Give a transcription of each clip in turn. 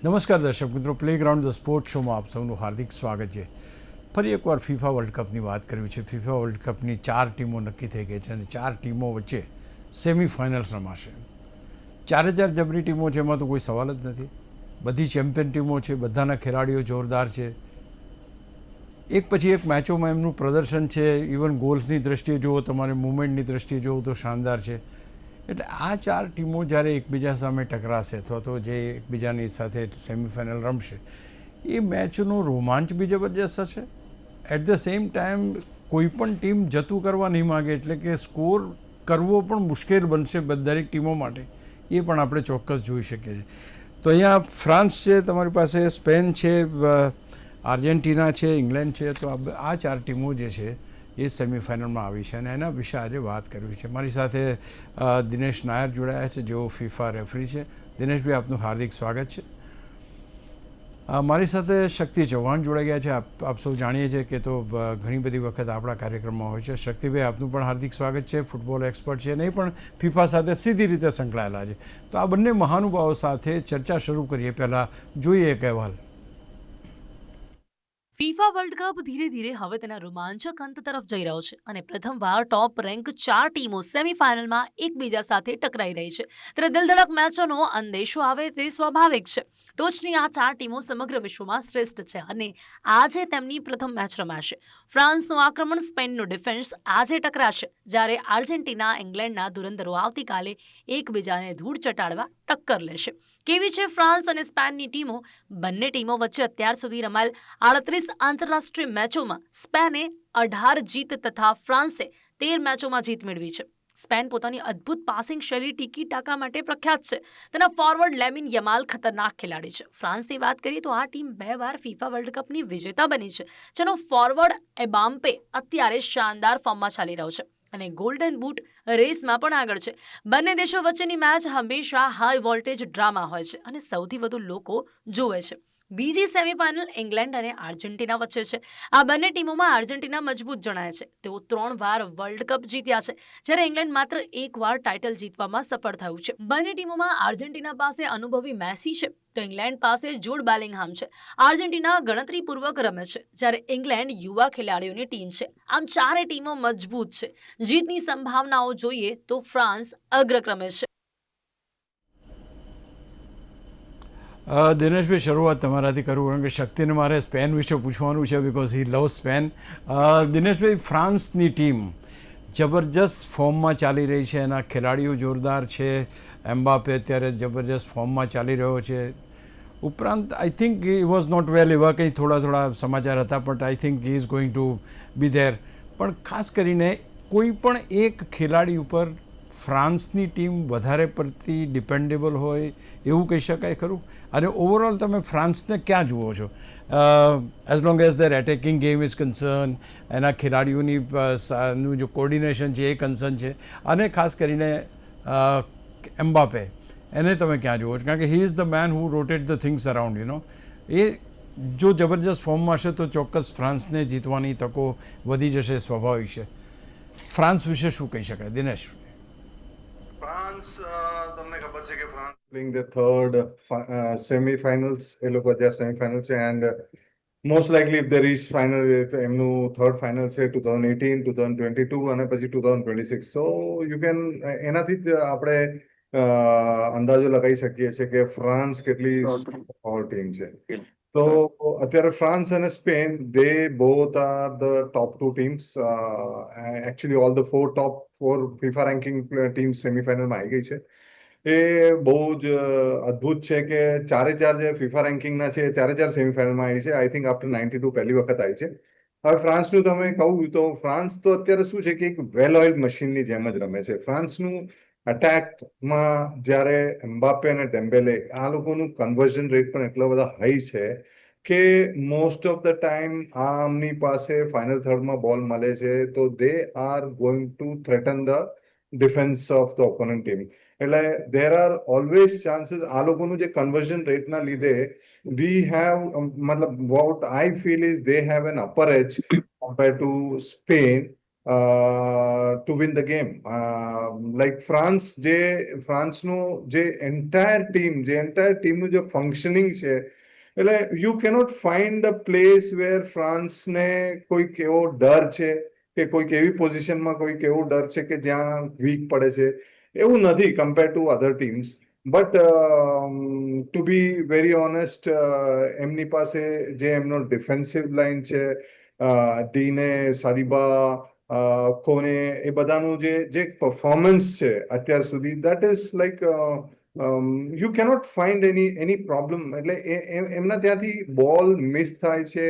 નમસ્કાર દર્શક મિત્રો, પ્લેગ્રાઉન્ડ ધ સ્પોર્ટ શોમાં આપ સૌનું હાર્દિક સ્વાગત છે. ફરી એકવાર ફીફા વર્લ્ડ કપની વાત કરવી છે. ફીફા વર્લ્ડ કપની 4 ટીમો નક્કી થઈ ગઈ છે અને 4 ટીમો વચ્ચે સેમિફાઇનલ્સ રમાશે. 4 જબરી ટીમો છે, એમાં તો કોઈ સવાલ જ નથી. બધી ચેમ્પિયન ટીમો છે, બધાના ખેલાડીઓ જોરદાર છે. એક પછી એક મેચોમાં એમનું પ્રદર્શન છે. ઇવન ગોલ્સની દ્રષ્ટિએ જુઓ, તમારે મુવમેન્ટની દ્રષ્ટિએ જુઓ તો શાનદાર છે. એટલે આ 4 ટીમો જ્યારે એકબીજા સામે ટકરાશે અથવા તો જે એકબીજાની સાથે સેમિફાઇનલ રમશે, એ મેચનો રોમાંચ બી જબરજસ્ત હશે. એટ ધ સેમ ટાઈમ કોઈ પણ ટીમ જતું કરવા નહીં માગે, એટલે કે સ્કોર કરવો પણ મુશ્કેલ બનશે દરેક ટીમો માટે. એ પણ આપણે ચોક્કસ જોઈ શકીએ છીએ. તો અહીંયા ફ્રાન્સ છે, તમારી પાસે સ્પેન છે, આર્જેન્ટિના છે, ઇંગ્લેન્ડ છે. તો આ 4 ટીમો જે છે એ સેમિફાઇનલમાં આવી છે અને એના વિશે આજે વાત કરવી છે. મારી સાથે દિનેશ નાયર જોડાયા છે, જેઓ ફીફા રેફરી છે. દિનેશભાઈ, આપનું હાર્દિક સ્વાગત છે. મારી સાથે શક્તિ ચૌહાણ જોડાઈ ગયા છે. આપ સૌ જાણીએ છીએ કે તો ઘણી બધી વખત આપણા કાર્યક્રમમાં હોય છે. શક્તિભાઈ, આપનું પણ હાર્દિક સ્વાગત છે. ફૂટબોલ એક્સપર્ટ છે અને એ પણ ફીફા સાથે સીધી રીતે સંકળાયેલા છે. તો આ બંને મહાનુભાવો સાથે ચર્ચા શરૂ કરીએ પહેલાં જોઈએ એક અહેવાલ. ફીફા વર્લ્ડ કપ ધીરે ધીરે હવે તેના રોમાંચક અંત તરફ જઈ રહ્યો છે અને પ્રથમવાર ટોપ રેન્ક 4 ટીમો સેમીફાઇનલમાં એકબીજા સાથે ટકરાઈ રહી છે. ત્યારે દિલધડક મેચોનો અંદેશો આવે તે સ્વાભાવિક છે. ટોચની આ 4 ટીમો સમગ્ર વિશ્વમાં શ્રેષ્ઠ છે અને આજે તેમની પ્રથમ મેચ રમાશે. ફ્રાન્સનું આક્રમણ, સ્પેનનું ડિફેન્સ આજે ટકરાશે, જ્યારે આર્જેન્ટિના ઇંગ્લેન્ડના ધુરંધરો આવતીકાલે એકબીજાને ધૂળ ચટાડવા ટક્કર લેશે. કેવી છે ફ્રાન્સ અને સ્પેનની ટીમો? બંને ટીમો વચ્ચે અત્યાર સુધી રમાયેલ 38 આંતરરાષ્ટ્રીય મેચોમાં સ્પેને 18 જીત તથા ફ્રાન્સે 13 મેચોમાં જીત મેળવી છે. સ્પેન પોતાની અદ્ભુત પાસિંગ શૈલી, ટીકી ટાકા માટે પ્રખ્યાત છે. તેના ફોરવર્ડ લેમિન યમાલ ખતરનાક ખેલાડી છે. ફ્રાન્સની વાત કરીએ તો આ ટીમ 2 વાર ફીફા વર્લ્ડ કપની વિજેતા બની છે, જેનો ફોરવર્ડ એબામ્પે અત્યારે શાનદાર ફોર્મમાં ચાલી રહ્યો છે અને ગોલ્ડન બૂટ રેસમાં પણ આગળ છે. બંને દેશો વચ્ચેની મેચ હંમેશા હાઈ વોલ્ટેજ ડ્રામા હોય છે અને સૌથી વધુ લોકો જોવે છે. બીજી સેમીફાઇનલ ઇંગ્લેન્ડ અને આર્જેન્ટિના વચ્ચે છે. આ બંને ટીમોમાં આર્જેન્ટિના મજબૂત જણાય છે. તેઓ 3 વાર વર્લ્ડ કપ જીત્યા છે, જ્યારે ઇંગ્લેન્ડ માત્ર 1 વાર ટાઇટલ જીતવામાં સફળ થયું છે. બંને ટીમોમાં આર્જેન્ટિના પાસે અનુભવી મેસી છે તો ઇંગ્લેન્ડ પાસે જૂડ બેલિંગહામ છે. આર્જેન્ટિના ગણતરીપૂર્વક રમે છે, જ્યારે ઇંગ્લેન્ડ યુવા ખેલાડીઓની ટીમ છે. આમ 4 ટીમો મજબૂત છે. જીતની સંભાવનાઓ જોઈએ તો ફ્રાન્સ અગ્રક્રમે છે. દિનેશભાઈ, શરૂઆત તમારાથી કરું, કારણ કે શક્તિને મારે સ્પેન વિશે પૂછવાનું છે, because he love Spain. Dineshbhai, ફ્રાન્સની ટીમ જબરજસ્ત ફોર્મમાં ચાલી રહી છે, એના ખેલાડીઓ જોરદાર છે. એમ્બાપે અત્યારે જબરજસ્ત ફોર્મમાં ચાલી રહ્યો છે. ઉપરાંત I think he was not well, એવા કંઈ થોડા સમાચાર હતા, but I think he is going to be there. પણ ખાસ કરીને કોઈ પણ એક ખેલાડી ઉપર ફ્રાન્સની ટીમ વધારે પડતી ડિપેન્ડેબલ હોય એવું કહી શકાય ખરું? અને ઓવરઓલ તમે ફ્રાન્સને ક્યાં જુઓ છો? As long as there attacking game is concern, એના ખેલાડીઓની નું જો કોર્ડિનેશન છે એ કન્સર્ન છે, અને ખાસ કરીને એમ્બાપે, એને તમે ક્યાં જુઓ છો? કારણ કે he is the man who rotate the things around, એ જો જબરજસ્ત ફોર્મમાં હશે તો ચોક્કસ ફ્રાન્સને જીતવાની તકો વધી જશે, સ્વાભાવિક છે. ફ્રાન્સ વિશે શું કહી શકાય, દિનેશ? ફ્રાન્સ, તમને ખબર છે કે ફ્રાન્સ પ્લેઇંગ ધ થર્ડ સેમીફાઇનલ્સ, એ લોકો અત્યારે સેમીફાઇનલ છે and most likely if there is final, એમનું થર્ડ ફાઇનલ છે 2018, 2022 અને પછી 2026. સો યુ કેન એનાથી જ આપણે અંદાજો લગાવી શકીએ છીએ કે ફ્રાન્સ કેટલી પાવર ટીમ છે. તો અત્યારે ફ્રાન્સ અને Spain, they both are the top 2 teams. Actually all the 4 top 4 FIFA ranking team સેમીફાઇનલમાં આવી ગઈ છે. એ બહુ જ અદ્ભુત છે કે 4 જે ફીફા રેન્કિંગના છે, 4 સેમીફાઇનલમાં આવી છે. આઈ થિંક આફ્ટર 92 પહેલી વખત આવી છે. હવે ફ્રાન્સનું તમે કહું તો ફ્રાન્સ તો અત્યારે શું છે કે એક વેલ ઓઇલ્ડ મશીનની જેમ જ રમે છે. ફ્રાન્સનું અટેકમાં જ્યારે એમ્બાપે અને ડેમ્બેલે, આ લોકોનું કન્વર્ઝન રેટ પણ એટલા બધા હાઈ છે કે મોસ્ટ ઓફ ધ ટાઈમ આમની પાસે ફાઇનલ થર્ડમાં બોલ મળે છે તો they are going to threaten the defence of the opponent team. એટલે દેર આર ઓલવેઝ ચાન્સીસ. આ લોકોનું જે કન્વર્ઝન રેટના લીધે વી હેવ, મતલબ what I feel is they have an upper edge compare to Spain. to win the game. Like ફ્રાન્સનું જે entire ટીમનું જે ફંક્શનિંગ છે, એટલે you cannot find a place where ફ્રાન્સને કોઈક એવો ડર છે કે કોઈક એવી પોઝિશનમાં કોઈક એવો ડર છે કે જ્યાં વીક પડે છે. એવું નથી compare to other teams. But two be very honest, એમની પાસે જે એમનો ડિફેન્સિવ લાઇન છે, ડીને, સારીબા, કોને, એ બધાનું જે પરફોર્મન્સ છે અત્યાર સુધી, that is like you cannot find any problem. એટલે એમના ત્યાંથી બોલ મિસ થાય છે,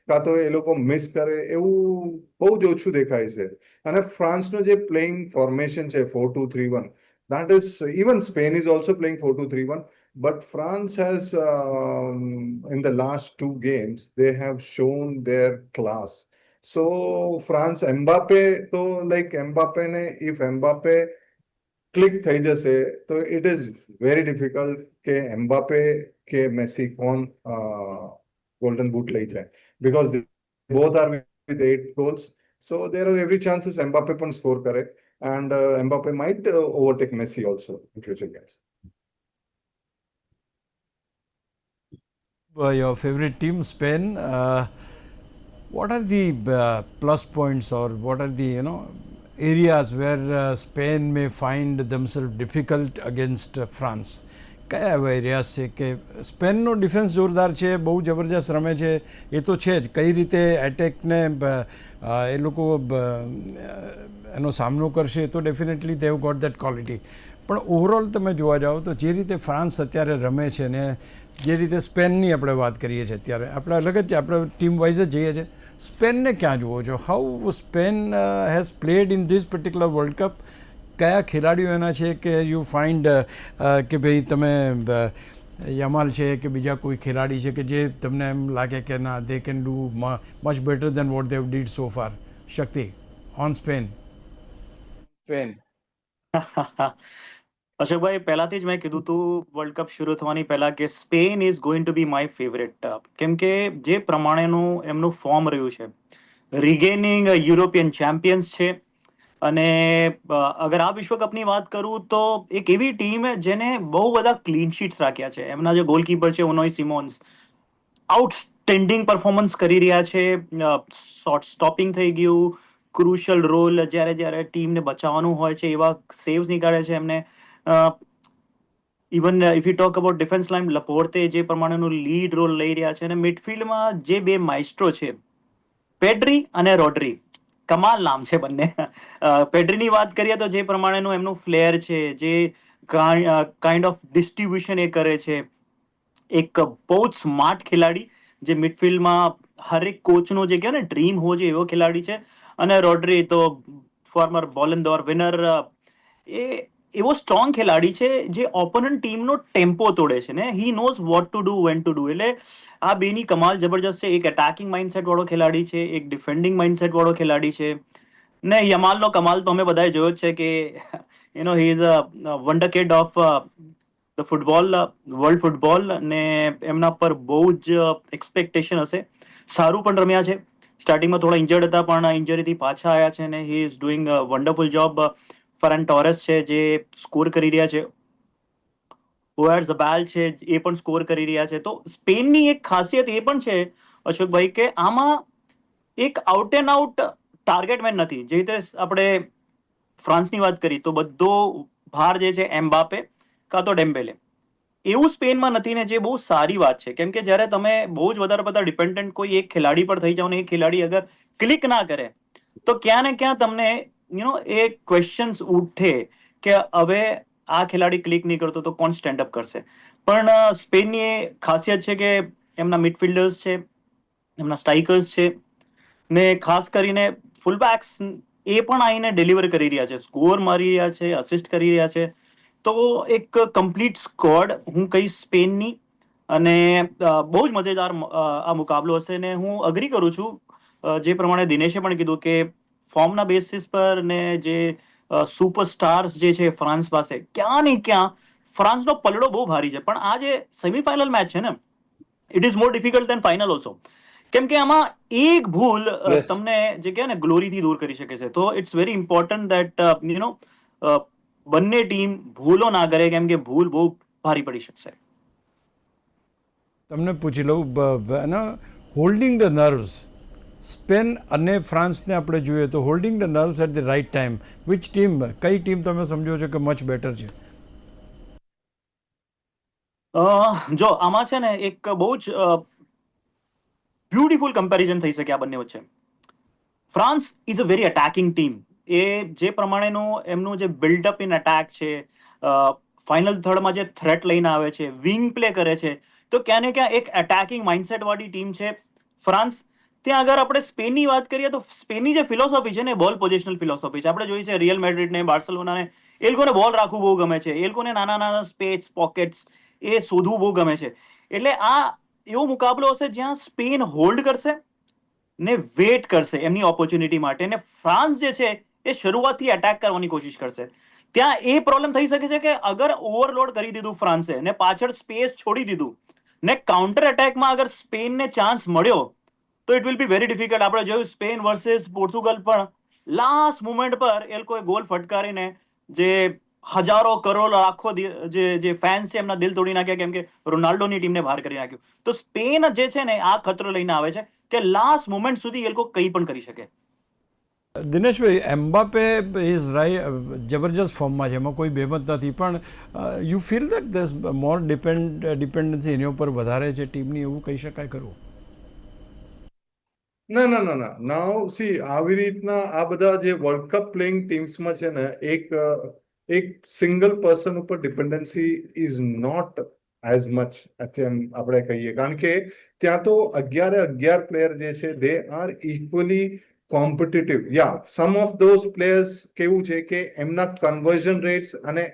કાં તો એ લોકો મિસ કરે, એવું બહુ જ ઓછું દેખાય છે. અને ફ્રાન્સનો જે પ્લેઇંગ ફોર્મેશન છે 4-2-3-1, that is, even Spain is also playing 4-2-3-1, but France has, in the last two games, they have shown their class. So France, Mbappe, તો like Mbappe ને, if Mbappe ક્લિક થઈ જશે તો it is very difficult કે Mbappe કે Massey કોણ golden boot લઈ જાય, because they both are with 8 goals. So there are every chances Mbappe પણ score કરે, and Mbappe might overtake Messi also in future games. Your favorite team, Spain. What are the plus points, or what are the areas where Spain may find themselves difficult against France? કયા એવા areas છે કે સ્પેનનો defence જોરદાર છે, બહુ જબરજસ્ત રમે છે, એ તો છે જ. કઈ રીતે એટેકને એ લોકો એનો સામનો કરશે, એ તો definitely they have got that quality. પણ ઓવરઓલ તમે જોવા જાઓ તો જે રીતે ફ્રાન્સ અત્યારે રમે છે ને જે રીતે સ્પેનની આપણે વાત કરીએ છીએ, અત્યારે આપણે અલગ જ આપણે ટીમ વાઇઝ જ જઈએ છીએ. સ્પેનને ક્યાં જુઓ છો? How Spain has played in this particular world cup? કયા ખેલાડીઓ એના છે કે યુ ફાઇન્ડ કે ભાઈ તમે યમાલ છે કે બીજા કોઈ ખેલાડી છે કે જે તમને એમ લાગે કે ના, they can do much better than what they did so far? Shakti, on Spain. Spain. અશોકભાઈ, પહેલાથી જ મેં કીધું હતું વર્લ્ડ કપ શરૂ થવાની પહેલા કે Spain is going to be my favourite, કેમ કે જે પ્રમાણેનું એમનું ફોર્મ રહ્યું છે, રિગેનિંગ યુરોપિયન ચેમ્પિયન્સ છે. અને અગર આ વિશ્વકપની વાત કરું તો એક એવી ટીમ જેને બહુ બધા ક્લીન શીટ્સ રાખ્યા છે. એમના જે ગોલકીપર છે ઉનોય સિમોન્સ, આઉટસ્ટેન્ડિંગ પરફોર્મન્સ કરી રહ્યા છે. શોર્ટ સ્ટોપિંગ થઈ ગયું, ક્રુશિયલ રોલ, જ્યારે ટીમને બચાવવાનું હોય છે એવા સેવ્સ નીકાળે છે એમને. Even if you talk about defence line, Laporte જે પ્રમાણેનું લીડ રોલ લઈ રહ્યા છે. અને મિડફિલ્ડમાં જે બે માઇસ્ટ્રો છે, પેડ્રી અને રોડ્રી, કમાલ નામ છે બંને. પેડ્રીની વાત કરીએ તો જે પ્રમાણેનું એમનું ફ્લેર છે, જે કાઇન્ડ ઓફ ડિસ્ટ્રીબ્યુશન એ કરે છે, એક બહુ જ સ્માર્ટ ખેલાડી, જે મિડફિલ્ડમાં હરેક કોચનો જે કહેવાય ને ડ્રીમ હોય છે એવો ખેલાડી છે. અને રોડ્રી તો ફોર્મર બોલન ડોર વિનર, એ એવો સ્ટ્રોંગ ખેલાડી છે જે ઓપોનન્ટ ટીમનો ટેમ્પો તોડે છે ને. He knows what to do, when to do. એટલે આ બેની કમાલ જબરજસ્ત છે. એક એટેકિંગ માઇન્ડસેટ વાળો ખેલાડી છે, એક ડિફેન્ડિંગ માઇન્ડસેટ વાળો ખેલાડી છે. ને યમાલનો કમાલ તો અમે બધાએ જોયો જ છે કે he is a wonder kid of the football, world football. ને એમના પર બહુ જ એક્સપેક્ટેશન હશે. સારું પણ રમ્યા છે. સ્ટાર્ટિંગમાં થોડા ઇન્જર્ડ હતા, પણ ઇન્જરીથી પાછા આવ્યા છે ને he is doing a wonderful job. Ferran Torres છે જે સ્કોર કરી રહ્યા છે, ઓયાર ઝબાલ છે એ પણ સ્કોર કરી રહ્યા છે. તો સ્પેનની એક ખાસિયત એ પણ છે અશોકભાઈ કે આમાં એક out and out target man નથી. જે રીતે આપણે ફ્રાન્સની વાત કરી તો બધો ભાર જે છે એમ્બાપે કાં તો ડેમ્બેલે, એવું સ્પેનમાં નથી ને, જે બહુ સારી વાત છે. કેમ કે જ્યારે તમે બહુ જ વધારે બધા ડિપેન્ડન્ટ કોઈ એક ખેલાડી પર થઈ જાઓ ને એ ખેલાડી અગર ક્લિક ના કરે તો ક્યાં ને ક્યાં તમને એ ક્વેશ્ચન્સ ઉઠે કે હવે આ ખેલાડી ક્લિક નહીં કરતો તો કોણ સ્ટેન્ડઅપ કરશે. પણ સ્પેનની એ ખાસિયત છે કે એમના મિડફિલ્ડર્સ છે, એમના સ્ટ્રાઇકર્સ છે, ને ખાસ કરીને ફૂલબેક્સ એ પણ આવીને ડિલિવર કરી રહ્યા છે, સ્કોર મારી રહ્યા છે, અસિસ્ટ કરી રહ્યા છે. તો એક કમ્પ્લીટ સ્કોડ હું કહીશ સ્પેનની. અને બહુ જ મજેદાર આ મુકાબલો હશે. ને હું અગ્રી કરું છું જે પ્રમાણે દિનેશે પણ કીધું કે ફોર્મના બેસિસ પર ને જે સુપરસ્ટાર્સ જે છે ફ્રાન્સ પાસે, ક્યાં ને ક્યાં ફ્રાન્સનો પલડો બહુ ભારી છે. પણ આ જે સેમીફાઇનલ મેચ છે ને, it is more difficult than final also. કેમ કે આમાં એક ભૂલ Yes. તમને જે કહે ને ગ્લોરીથી દૂર કરી શકે છે. તો ઇટ્સ વેરી ઇમ્પોર્ટન્ટ દેટ બંને ટીમ ભૂલો ના કરે, કેમ કે ભૂલ બહુ ભારી પડી શકશે. તમને પૂછી લઉં હોલ્ડિંગ ધ નર્વ્સ, સ્પેન અને ફ્રાન્સને આપણે જોઈએ તો holding the nerves at the right time, which team, કઈ ટીમ તમે સમજો છો કે મચ બેટર છે? જો આમાં છે ને એક બહુ જ બ્યુટીફુલ કમ્પેરિઝન થઈ શકે આ બંને વચ્ચે. France is a very attacking team. એ જે પ્રમાણેનું એમનું જે બિલ્ડઅપ ઇન અટેક છે, ફાઇનલ થર્ડમાં જે થ્રેટ લઈને આવે છે, વિંગ પ્લે કરે છે, તો ક્યાં ને ક્યાં એક અટેકિંગ માઇન્ડસેટ વાળી ટીમ છે ફ્રાન્સ. ત્યાં અગર આપણે સ્પેનની વાત કરીએ તો સ્પેનની જે ફિલોસોફી છે ને, બોલ પોઝિશનલ ફિલોસોફી છે. આપણે જોઈ છે રિયલ મેડ્રિડને, બાર્સેલોનાને, એ લોકોને બોલ રાખવું બહુ ગમે છે. એ લોકોને નાના નાના સ્પેસ, પોકેટ્સ એ શોધવું બહુ ગમે છે. એટલે આ એવો મુકાબલો હશે જ્યાં સ્પેન હોલ્ડ કરશે ને વેટ કરશે એમની ઓપોર્ચ્યુનિટી માટે, ને ફ્રાન્સ જે છે એ શરૂઆતથી અટેક કરવાની કોશિશ કરશે. ત્યાં એ પ્રોબ્લેમ થઈ શકે છે કે અગર ઓવરલોડ કરી દીધું ફ્રાન્સે ને પાછળ સ્પેસ છોડી દીધું ને કાઉન્ટર અટેકમાં અગર સ્પેનને ચાન્સ મળ્યો તો it will be very difficult. આપણે જોયું સ્પેન વર્સેસ પોર્ટુગલ પણ લાસ્ટ મુમેન્ટ પર એ લોકોએ ગોલ ફટકારીને જે હજારો કરોડ લાખો જે ફેન્સ છે એમના દિલ તોડી નાખ્યા, કેમ કે રોનાલ્ડોની ટીમને બહાર કરી નાખ્યું. તો સ્પેન જે છે ને આ ખતરો લઈને આવે છે કે લાસ્ટ મોમેન્ટ સુધી એ લોકો કંઈ પણ કરી શકે. દિનેશભાઈ, એમ્બાપે ઇઝ જબરજસ્ત ફોર્મમાં છે, એમાં કોઈ બેમત નથી, પણ you feel that there's more dependency એની ઉપર વધારે છે ટીમની, એવું કહી શકાય ખરું? ના. નાઉ સી, આવી રીતના આ બધા જે વર્લ્ડ કપ પ્લેઇંગ ટીમ્સમાં છે ને, એક સિંગલ પર્સન ઉપર dependency is not as much આપણે કહીએ, કારણ કે ત્યાં તો 11 પ્લેયર જે છે they are equally competitive. Yeah, some of those players કેવું છે કે એમના કન્વર્ઝન રેટ્સ અને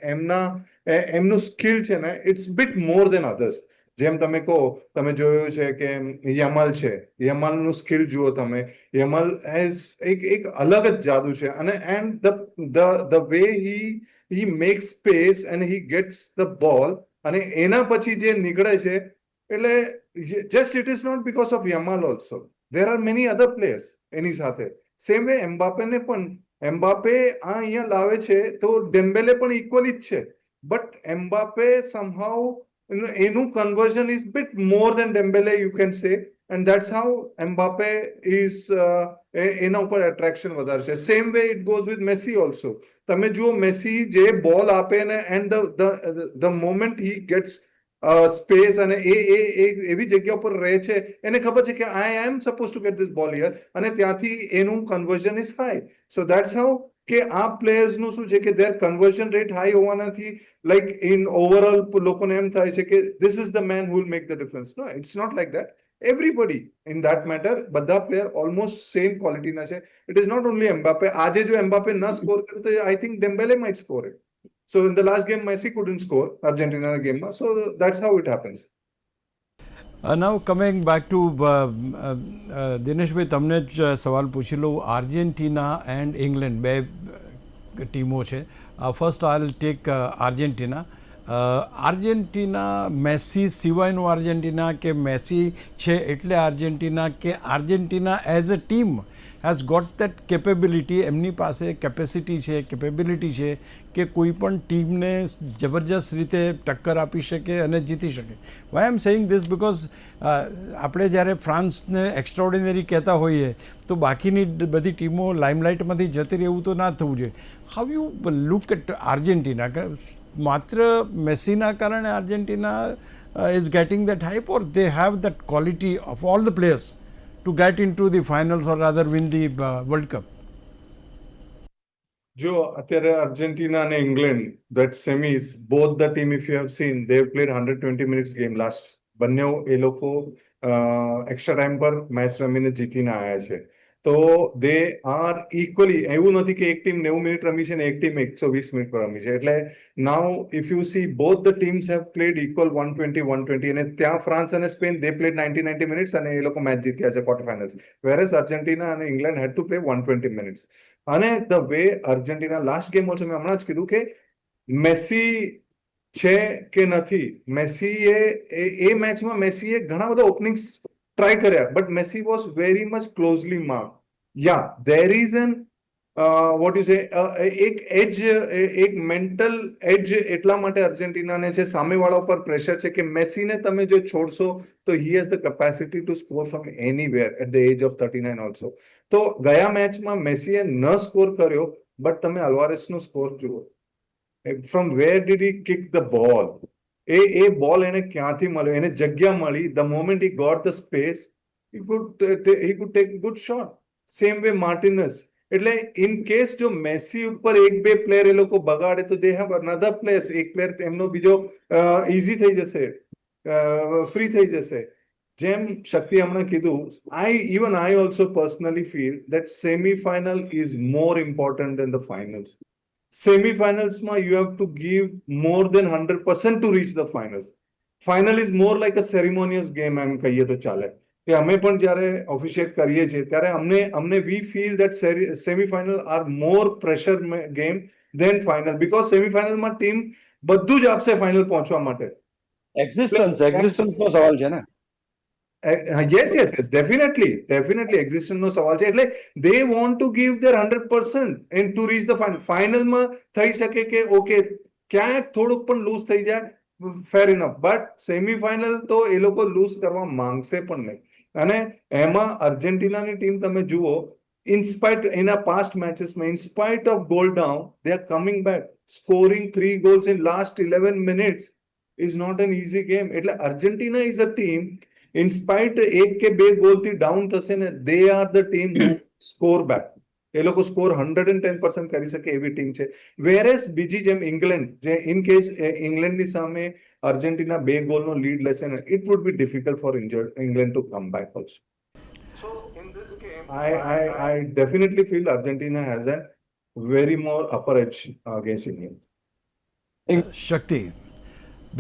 એમનું સ્કિલ છે ને, it's bit more than others. જેમ તમે કહો, તમે જોયું છે કે યમલ છે, યમલનું સ્કિલ જુઓ તમે. યમલ એઝ એક અલગ જ જાદુ છે. અને and the way he makes space and he gets the ball, અને એના પછી જે નીકળે છે, એટલે just it is not because of Yamal also. There are many other players એની સાથે. સેમ વે એમ્બાપેને પણ, એમ્બાપે આ અહીંયા લાવે છે તો ડેમ્બેલે પણ ઇક્વલી જ છે, બટ એમ્બાપે સમહાઉ એનું conversion is bit more than Dembele, you can say, and that's how Mbappe is એના ઉપર એટ્રેક્શન વધારે છે. Same way it goes with Messi also. તમે જુઓ, મેસી જે બોલ આપે ને, and the moment he gets space અને એવી જગ્યા ઉપર રહે છે, એને ખબર છે કે I am suppose to get this ball here, અને ત્યાંથી એનું conversion is high. So that's how કે આ પ્લેયર્સનું શું છે કે દેર કન્વર્ઝન રેટ હાઈ હોવાનાથી લાઈક ઇન ઓવરઓલ લોકોને એમ થાય છે કે this is the man who will make the difference. No, it's not like that. Everybody in that matter, બધા પ્લેયર ઓલમોસ્ટ સેમ ક્વોલિટીના છે. It is not only Mbappe. આજે જો એમ્બાપે ન સ્કોર કરે તો I think Dembele might score it. So in the last game, Messi couldn't score Argentina game. So that's how it happens. Now coming back two Dineshbhai, તમને જ સવાલ પૂછી લઉં. આર્જેન્ટિના એન્ડ ઇંગ્લેન્ડ બે ટીમો છે. First I will take Argentina. Argentina Messi સિવાયનું Argentina, કે મેસી છે એટલે આર્જેન્ટિના, કે Argentina as a team has got that capability, એમની પાસે કેપેસિટી છે, કેપેબિલિટી છે કે કોઈ પણ ટીમને જબરજસ્ત રીતે ટક્કર આપી શકે અને જીતી શકે? Why am saying this because આપણે જ્યારે ફ્રાન્સને એક્સ્ટ્રાઓર્ડિનરી કહેતા હોઈએ તો બાકીની બધી ટીમો લાઇમલાઇટમાંથી જતી રહે, એવું તો ના થવું જોઈએ. How you look at Argentina? માત્ર મેસીના કારણે Argentina is getting that hype, or they have that quality of all the players to get into the finals or rather win the World Cup? જો અત્યારે અર્જેન્ટિના અને England, that semis, both the team, if you have seen, they have played 120 minutes game last. બંને એ લોકો extra time પર match રમીને જીતીને આવ્યા છે. તો દે આર ઇક્વલી, એવું નથી કે એક ટીમ 90 મિનિટ રમી છે ને એક ટીમ 120 મિનિટ પર રમી છે. એટલે now if you see, both the teams have played equal 120, અને ત્યાં ફ્રાન્સ અને સ્પેન દે પ્લેડ 90 મિનિટ્સ અને એ લોકો મેચ જીત્યા છે ક્વાર્ટર ફાઇનલ્સ. વેરેસ અર્જેન્ટિના અને England had to play 120 minutes. અને the way Argentina last game also, મેં હમણાં જ કીધું કે મેસી છે કે નથી, મેસીએ એ મેચમાં મેસીએ ઘણા બધા ઓપનિંગ્સ ટ્રાય કર્યા, but Messi was very much closely mark. Yeah there is an what you say એક એજ, એક મેન્ટલ એજ એટલા માટે અર્જેન્ટિનાને છે, સામેવાળા ઉપર પ્રેશર છે કે મેસીને તમે જો છોડશો તો he has the capacity to score from anywhere at the edge of 39 also. તો ગયા મેચમાં મેસીએ ન સ્કોર કર્યો, બટ તમે અલ્વારેસનો સ્કોર જુઓ. From where did he kick the ball? એ બોલ એને ક્યાંથી મળ્યો? એને જગ્યા મળી. The moment he got the space, he could take good shot. Same way Martinez. એટલે ઇન કેસ જો મેસી ઉપર એક બે પ્લેયર એ લોકો બગાડે તો દે હેવ અનધર પ્લેયર્સ. એક પ્લેયર એમનો બીજો ઈઝી થઈ જશે, ફ્રી થઈ જશે. જેમ શક્તિ હમણાં કીધું, I also personally feel that semifinal is more important than the finals. સેમીફાઇનલ્સમાં you have to give more than 100% to reach the finals. Final is more like a ceremonious game, એમ કહીએ તો ચાલે. કે અમે પણ જ્યારે ઓફિશિએટ કરીએ છીએ ત્યારે અમને we feel that semifinal are more pressure game than final, because સેમીફાઇનલમાં ટીમ બધું જ આપશે ફાઇનલ પહોંચવા માટે. એક્ઝિસ્ટન્સ નો સવાલ છે ને. યસ, ડેફિનેટલી એક્ઝિસ્ટન્સનો સવાલ છે. એટલે they want to give there 100% and two reach the final. ફાઇનલમાં થઈ શકે કે ઓકે ક્યાંક થોડુંક પણ લૂઝ થઈ જાય, ફેર ઇનફ, બટ સેમીફાઇનલ તો એ લોકો લૂઝ કરવા માંગશે પણ નહીં. અને એમાં અર્જેન્ટિનાની ટીમ તમે જુઓ, ઇનસ્પાઇટ એના પાસ્ટ મેચેસમાં, in spite of goal down, they are coming back, scoring 3 goals in last 11 minutes is not an easy game. એટલે Argentina is a team, in spite એક કે બે ગોલથી ડાઉન થશે ને, they are the team who score back. એ લોકો score 110% કરી શકે એવી ટીમ છે. વેરેસ બીજી જેમ ઇંગ્લેન્ડ, જે ઇન કેસ ઇંગ્લેન્ડની સામે અર્જેન્ટિના 2 ગોલનો લીડ લેશે ને, it would be difficult for England to come back also. So in this game, I definitely feel Argentina has a very more upper edge against England. Shakti,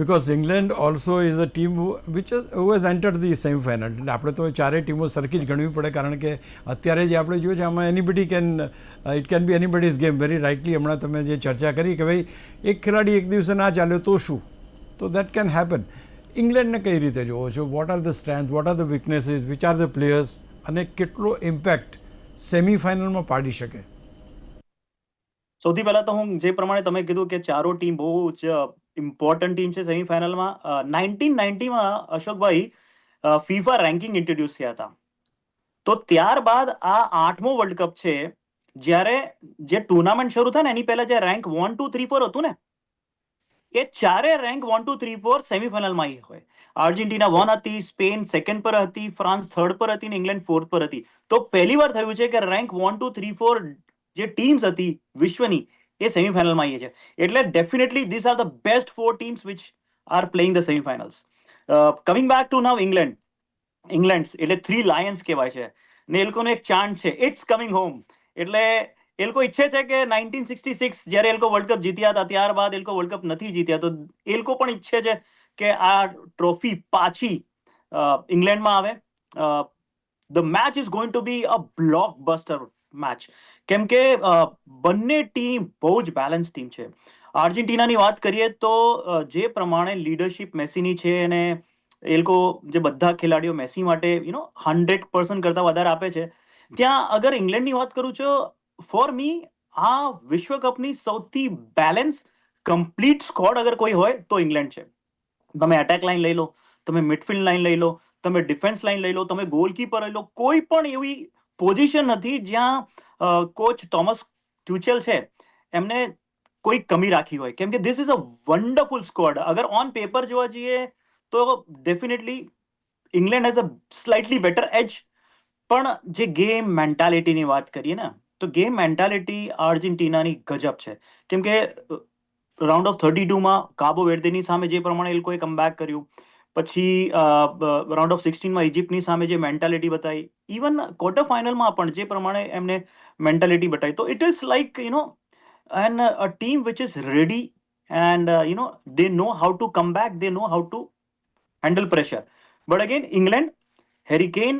because England also is a team who has entered the semi-final. એટલે આપણે તો ચારેય ટીમો સરખી જ ગણવી પડે, કારણ કે અત્યારે જે આપણે જોઈએ છે આમાં it can be anybody's game. Very rightly હમણાં તમે જે ચર્ચા કરી કે ભાઈ એક ખેલાડી એક દિવસે ના ચાલ્યો તો શું, તો દેટ કેન હેપન. ઇંગ્લેન્ડને કઈ રીતે જોવો છો? What are the strength, what are the weaknesses, which are the players, અને કેટલો ઇમ્પેક્ટ સેમીફાઇનલમાં પાડી શકે? સૌથી પહેલા તો હું જે પ્રમાણે તમે કીધું કે ચારો ટીમ બહુ જ ઇમ્પોર્ટન્ટ ટીમ છે સેમીફાઇનલમાં. 1990માં અશોકભાઈ ફીફા રેન્કિંગ ઇન્ટ્રોડ્યુસ થયા હતા. તો ત્યારબાદ આ 8મો વર્લ્ડ કપ છે, જ્યારે જે ટુર્નામેન્ટ શરૂ થાય ને એની પહેલા જે રેન્ક 1, 2, 3, 4 હતું ને, એ ચારે રેન્ક 1, 2, 3, 4 સેમીફાઇનલમાં હોય. આર્જેન્ટિના 1 હતી, સ્પેન 2nd પર હતી, ફ્રાન્સ 3rd પર હતી, ઇંગ્લેન્ડ 4th પર હતી. તો પહેલી વાર થયું છે કે રેન્ક 1, 2, 3, 4 જે ટીમ્સ હતી વિશ્વની, એ સેમીફાઇનલમાં આવી છે. એટલે definitely this are the best 4 teams which are playing the semifinals. Coming back to now England એટલે 3 લાયન્સ કહેવાય છે, ને એ લોકોનો એક ચાન્ટ છે, ઇટ્સ કમિંગ હોમ. એટલે એ લોકો ઈચ્છે છે કે 1966 જ્યારે એ લોકો વર્લ્ડ કપ જીત્યા હતા, ત્યારબાદ એ લોકો વર્લ્ડ કપ નથી જીત્યા, તો એ લોકો પણ ઈચ્છે છે કે આ ટ્રોફી પાછી ઇંગ્લેન્ડમાં આવે. The match is going to be a blockbuster match, કેમ કે બંને ટીમ બહુ જ બેલેન્સ ટીમ છે. આર્જેન્ટિનાની વાત કરીએ તો જે પ્રમાણે લીડરશિપ મેસીની છે, અને એ લોકો જે બધા ખેલાડીઓ મેસી માટે 100% કરતા વધારે આપે છે, ત્યાં અગર ઇંગ્લેન્ડની વાત કરું છું, ફોર મી આ વિશ્વકપની સૌથી બેલેન્સ કમ્પ્લીટ સ્કોડ અગર કોઈ હોય તો ઇંગ્લેન્ડ છે. તમે એટેક લાઇન લઈ લો, તમે મિડફિલ્ડ લાઇન લઈ લો, તમે ડિફેન્સ લાઇન લઈ લો, તમે ગોલકીપર લઈ લો, કોઈ પણ એવી પોઝિશન નથી જ્યાં કોચ થોમસ ટ્યુચેલ છે એમને કોઈ કમી રાખી હોય, કેમ કે this is a wonderful squad. અગર ઓન પેપર જોવા જઈએ તો definitely England has a slightly better edge, પણ જે ગેમ મેન્ટાલિટીની વાત કરીએ ને, તો ગેમ મેન્ટાલિટી આર્જેન્ટિનાની ગજબ છે. કેમ કે રાઉન્ડ ઓફ 32માં કાબો વેર્દેની સામે જે પ્રમાણે એ લોકોએ કમબેક કર્યું, પછી રાઉન્ડ ઓફ 16માં ઇજિપ્તની સામે જે મેન્ટાલિટી બતાવી, ઇવન ક્વાર્ટર ફાઇનલમાં પણ જે પ્રમાણે એમને મેન્ટાલિટી બતાવી, તો it is like and a team which is ready, and they know how to come back, they know how to handle pressure. But again, England, Harry Kane,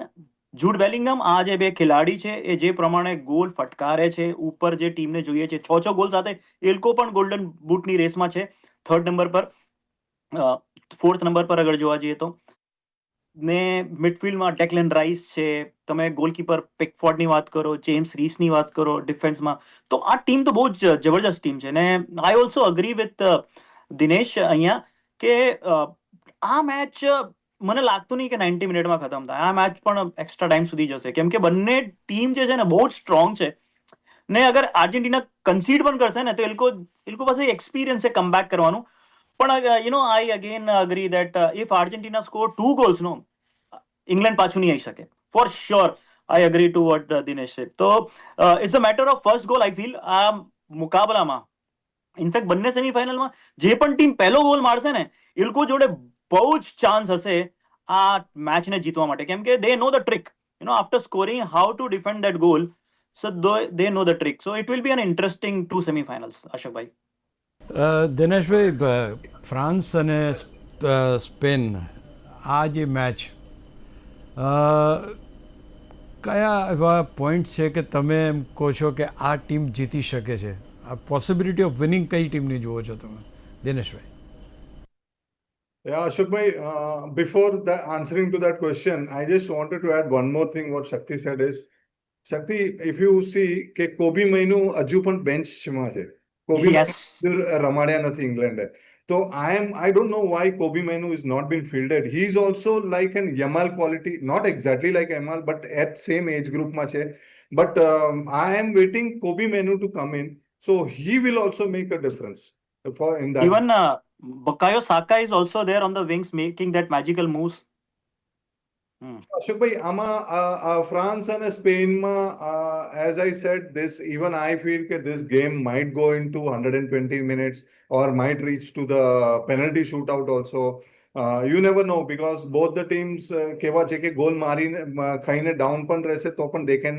જૂડ બેલિંગમ, આ જે બે ખેલાડી છે એ જે પ્રમાણે ગોલ ફટકારે છે, ઉપર જે ટીમને જોઈએ છે 6 ગોલ સાથે એ લોકો પણ ગોલ્ડન બૂટની રેસમાં છે, 3rd નંબર પર, 4th નંબર પર અગર જોવા જઈએ તો. ને મિડફિલ્ડમાં ડેક્લેન રાઇસ છે, તમે ગોલકીપર પિકફોર્ડની વાત કરો, જેમ્સ રીસની વાત કરો ડિફેન્સમાં, તો આ ટીમ તો બહુ જ જબરજસ્ત ટીમ છે. ને I also agree with Dinesh અહીંયા કે આ મેચ મને લાગતું નહીં કે 90 મિનિટમાં ખતમ થાય. આ મેચ પણ એક્સ્ટ્રા ટાઈમ સુધી જશે, કેમ કે બંને ટીમ જે છે ને બહુ જ સ્ટ્રોંગ છે. ને અગર આર્જેન્ટિના કન્સીડ પણ કરશે ને તો એ લોકો પાસે એક્સપિરિયન્સ છે કમબેક કરવાનું. પણ I again agree that if Argentina score 2 goals નો ઇંગ્લેન્ડ પાછું નહીં આવી શકે for sure. I agree to what Dinesh છે. તો it's a matter of first goal. I feel આ મુકાબલામાં ઇનફેક્ટ બંને સેમીફાઇનલમાં જે પણ ટીમ પહેલો ગોલ મારશે ને એ લોકો જોડે બહુ જ ચાન્સ હશે આ મેચને જીતવા માટે, કેમ કે they know the trick. After scoring how to defend that goal, so they know the trick. So it will be an interesting 2 semifinals. અશોકભાઈ. દિનેશભાઈ, ફ્રાન્સ અને સ્પેન આ જે મેચ, કયા એવા પોઈન્ટ છે કે તમે એમ કહો છો કે આ ટીમ જીતી શકે છે? આ પોસિબિલિટી ઓફ વિનિંગ કઈ ટીમની જુઓ છો તમે, Dineshbhai? Yeah, Ashokbhai, before that answering to that question, I just wanted to add one more thing. What Shakti said is, Shakti, if you see કે કોબી મૈનુ હજુ પણ બેન્ચમાં છે. કોબી Yes. રમાડ્યા નથી ઇંગ્લેન્ડે. તો I don't know why Kobe Mainu is not been fielded. He is also like an Yamal quality, not exactly like Yamal, but at same age group માં છે. But I am waiting Kobe Mainu to come in, so he will also make a difference for in that. Even Bukayo Saka is also there on the wings making that magical moves. Ashokbhai, આમાં France and Spain માં, as I said, this even I feel that this game might go into 120 minutes or might reach to the penalty shootout also. You never know, because both the teams કેવા છે કે goal મારીને ખાઈને down પણ રહેશે તો પણ they can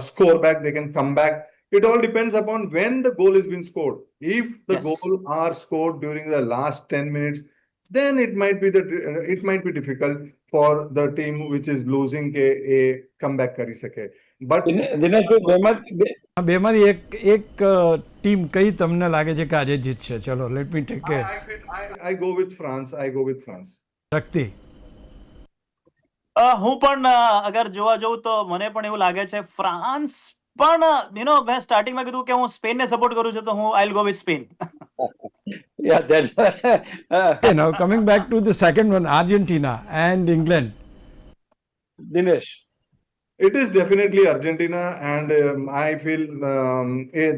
score back, they can come back. It all depends upon when the goal has been scored. If the Yes. goal are scored during the last 10 minutes, then it might be difficult for the team which is losing કે એ comeback કરી શકે. But Dineshbhai, બેમાંથી એક team કઈ તમને લાગે છે કે આજે જીતશે? ચલો, લેટ મી ટેક કે I go with France. શક્તિ. હું પણ અગર જોવા જઉં તો મને પણ એવું લાગે છે ફ્રાન્સ, પણ મેં સ્ટાર્ટિંગમાં કીધું કે હું સ્પેનને સપોર્ટ કરું છું, તો હું I will go with Spain. yeah, that's Now coming back to the second one, Argentina and England. Dinesh. It is definitely Argentina, and I feel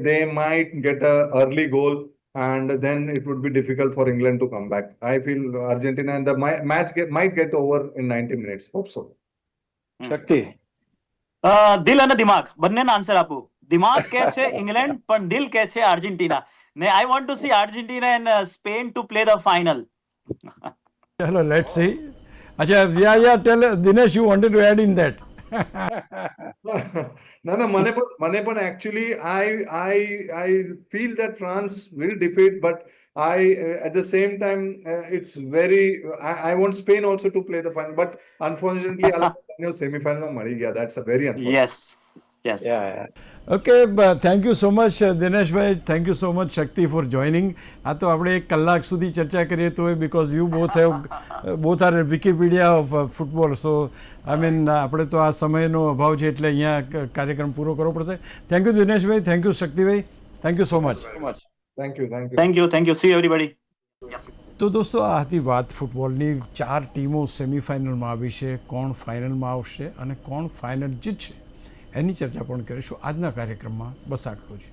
they might get a early goal, and then it would be difficult for England to come back. I feel Argentina, and the match might get over in 90 minutes. Hope so. શક્તિ. દિલ અને દિમાગ બંનેના answer આપું. દિમાગ કહે છે England, પણ દિલ કહે છે આર્જેન્ટિના. ને I want to see Argentina and Spain to play the final. ચલો, લેટ્સ સી. અચ્છા, yeah, tell Dinesh, you wanted to add in that. No, મને પણ actually I feel that France will defeat, but at the same time it's very I want Spain also to play the final, but unfortunately semi-final માં મળી ગયા. That's a very unfortunate. Yes. Yeah. Okay, thank you so much Dineshbhai, thank you so much Shakti four joining. આ તો આપણે 1 કલાક સુધી ચર્ચા કરીએ તો because you both are Wikipedia of football, so I mean આપણે તો આ સમયનો અભાવ છે એટલે અહીંયા કાર્યક્રમ પૂરો કરવો પડશે. Thank you Dineshbhai, thank you Shaktibhai, thank you so much. Thank you. Thank you. C everybody. તો દોસ્તો, આ હતી વાત ફૂટબોલની. 4 ટીમો સેમિફાઇનલમાં આવી છે. કોણ ફાઇનલમાં આવશે અને કોણ ફાઇનલ જીતશે એની ચર્ચા પણ કરીશું આજના કાર્યક્રમમાં. બસ આટલું જ.